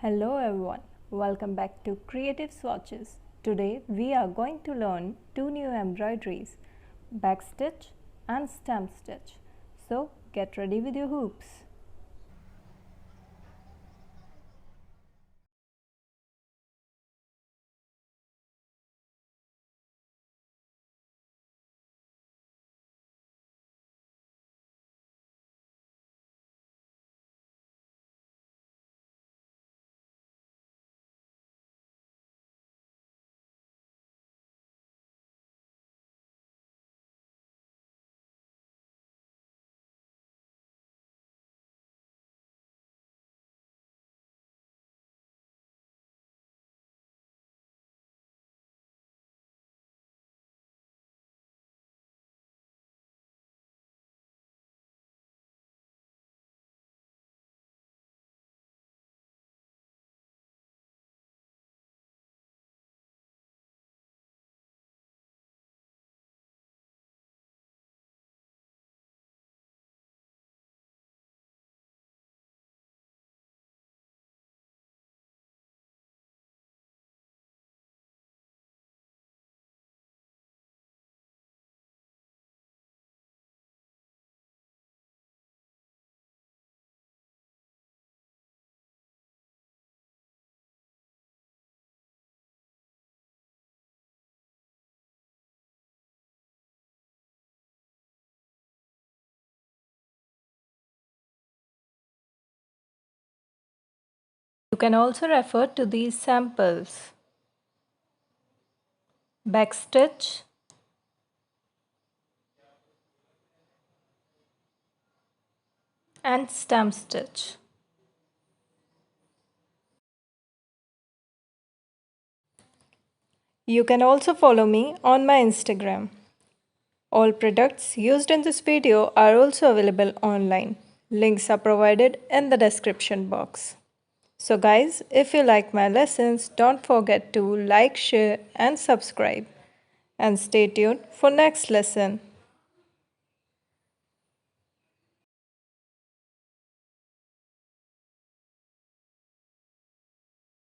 Hello everyone, welcome back to Creative Swatches. Today we are going to learn two new embroideries, backstitch and stamp stitch. So get ready with your hoops. You can also refer to these samples. Backstitch, and stamp stitch. You can also follow me on my Instagram. All products used in this video are also available online. Links are provided in the description box. So guys, if you like my lessons, don't forget to like, share and subscribe. And stay tuned for next lesson.